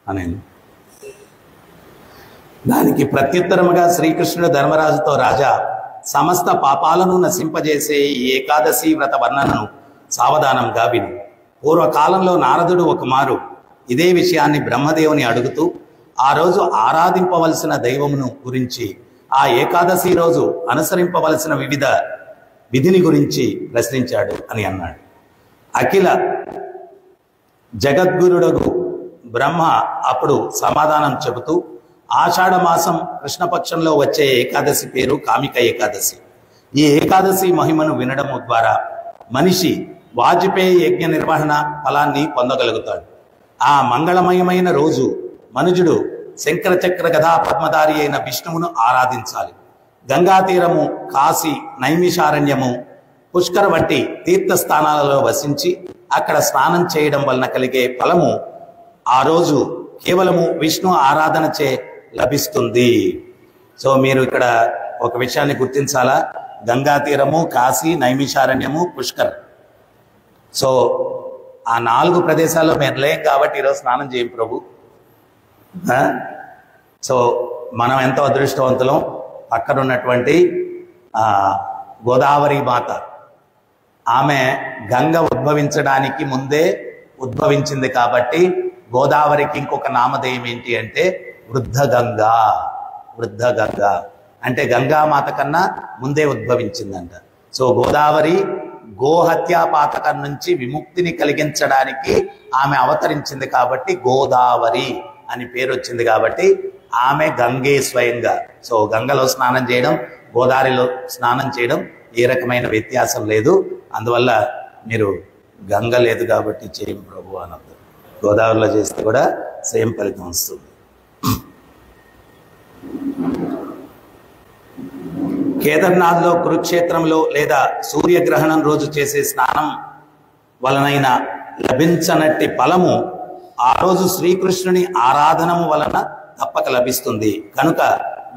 అని. దానికి ప్రత్యుత్తరముగా శ్రీకృష్ణుడు ధర్మరాజుతో, రాజా, సమస్త పాపాలను నశింపజేసే ఈ ఏకాదశి వ్రత వర్ణనను సావధానంగా విను. పూర్వకాలంలో నారదుడు ఒకమారు ఇదే విషయాన్ని బ్రహ్మదేవుని అడుగుతూ ఆ రోజు ఆరాధింపవలసిన దైవమును గురించి, ఆ ఏకాదశి రోజు అనుసరింపవలసిన వివిధ విధిని గురించి ప్రశ్నించాడు అని అన్నాడు. అఖిల జగద్గురుడగు బ్రహ్మ అప్పుడు సమాధానం చెబుతూ, ఆషాఢ మాసం కృష్ణపక్షంలో వచ్చే ఏకాదశి పేరు కామిక ఏకాదశి. ఈ ఏకాదశి మహిమను వినడము ద్వారా మనిషి వాజపేయి యజ్ఞ నిర్వహణ ఫలాన్ని పొందగలుగుతాడు. ఆ మంగళమయమైన రోజు మనుజుడు శంకర చక్ర గదా పద్మధారి అయిన విష్ణువును ఆరాధించాలి. గంగా తీరము, కాశీ, నైమిషారణ్యము, పుష్కర వంటి తీర్థస్థానాలలో వసించి అక్కడ స్నానం చేయడం వలన కలిగే ఫలము ఆ రోజు కేవలము విష్ణు ఆరాధన చే లభిస్తుంది. సో మీరు ఇక్కడ ఒక విషయాన్ని గుర్తించాలా, గంగా తీరము, కాశీ, నైమిషారణ్యము, పుష్కర్. సో ఆ 4 ప్రదేశాల్లో మేము లేం కాబట్టి ఈరోజు స్నానం చేయం ప్రభు. సో మనం ఎంతో అదృష్టవంతులం. పక్కనున్నటువంటి గోదావరి మాత, ఆమె గంగ ఉద్భవించడానికి ముందే ఉద్భవించింది కాబట్టి గోదావరికి ఇంకొక నామధేయం ఏంటి అంటే వృద్ధ గంగా. వృద్ధ గంగా అంటే గంగామాత కన్నా ముందే ఉద్భవించిందంట. సో గోదావరి గోహత్యా పాతకం నుంచి విముక్తిని కలిగించడానికి ఆమె అవతరించింది కాబట్టి గోదావరి అని పేరు వచ్చింది. కాబట్టి ఆమె గంగే స్వయంగా. సో గంగలో స్నానం చేయడం, గోదావరిలో స్నానం చేయడం ఏ రకమైన వ్యత్యాసం లేదు. అందువల్ల మీరు గంగ లేదు కాబట్టి చేయం ప్రభు అనద్దు. గోదావరిలో చేస్తే కూడా సేమ్ ఫలితం వస్తుంది. కేదార్నాథ్లో, కురుక్షేత్రంలో లేదా సూర్యగ్రహణం రోజు చేసే స్నానం వలనైన లభించనట్టి ఫలము ఆ రోజు శ్రీకృష్ణుని ఆరాధనము వలన తప్పక లభిస్తుంది. కనుక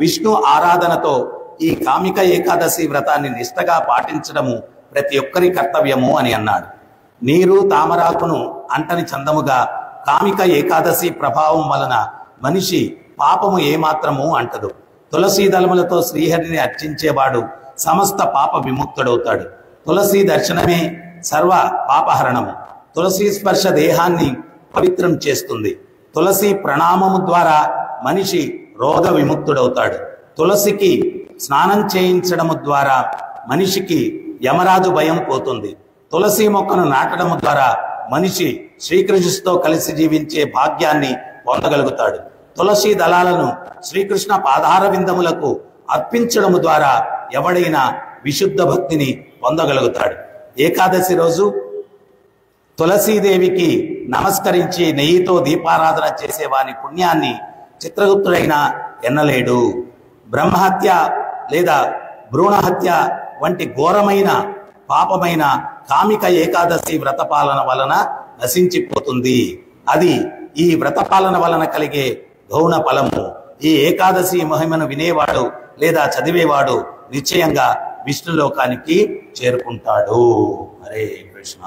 విష్ణు ఆరాధనతో ఈ కామిక ఏకాదశి వ్రతాన్ని నిష్ఠగా పాటించడము ప్రతి ఒక్కరి కర్తవ్యము అని అన్నాడు. నీరు తామరాకును అంటని చందముగా కామిక ఏకాదశి ప్రభావం వలన మనిషి పాపము ఏమాత్రము అంటదు. తులసీ దళములతో శ్రీహరిని అర్చించేవాడు సమస్త పాప విముక్తుడవుతాడు. తులసి దర్శనమే సర్వ పాపహరణము. తులసి స్పర్శ దేహాన్ని పవిత్రం చేస్తుంది. తులసి ప్రణామము ద్వారా మనిషి రోగ విముక్తుడవుతాడు. తులసికి స్నానం చేయించడము ద్వారా మనిషికి యమరాజు భయం పోతుంది. తులసి మొక్కను నాటడము ద్వారా మనిషి శ్రీకృష్ణుతో కలిసి జీవించే భాగ్యాన్ని పొందగలుగుతాడు. తులసి దళాలను శ్రీకృష్ణ పాదార విందములకు అర్పించడము ద్వారా ఎవడైనా విశుద్ధ భక్తిని పొందగలుగుతాడు. ఏకాదశి రోజు తులసీదేవికి నమస్కరించి నెయ్యితో దీపారాధన చేసే వాని పుణ్యాన్ని చిత్రగుప్తుడైన ఎన్నలేడు. బ్రహ్మహత్య లేదా భ్రూణహత్య వంటి ఘోరమైన పాపమైన కామిక ఏకాదశి వ్రతపాలన వలన నశించిపోతుంది. అది ఈ వ్రతపాలన వలన కలిగే గౌణ ఫలము. ఈ ఏకాదశి మహిమను వినేవాడు లేదా చదివేవాడు నిశ్చయంగా విష్ణులోకానికి చేరుకుంటాడు. హరే కృష్ణ.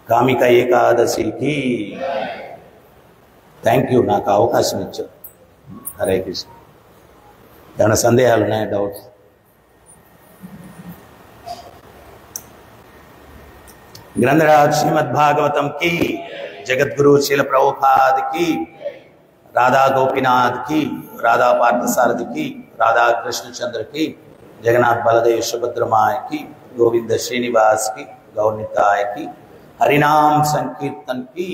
కామిక ఏకాదశికి థ్యాంక్ యూ, నాకు అవకాశం ఇచ్చారు. హరే కృష్ణ. ఏమైనా సందేహాలు ఉన్నాయా, డౌట్స్? గ్రంథరాజ్ శ్రీమద్భాగవతం కి, జగద్గురు శీల ప్రభుపాద్ కి, రాధా గోపీనాథ్ కి, రాధా పార్థసారథి కి, రాధా కృష్ణచంద్ర కి, జగన్నాథ్ బలదేవ్ సుభద్రమాయ కి, గోవింద శ్రీనివాస్ కి, గౌర్నితాయ కి, हरिनाम संकीर्तन की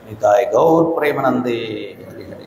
निताय गौर प्रेमानंदे हरि हरि।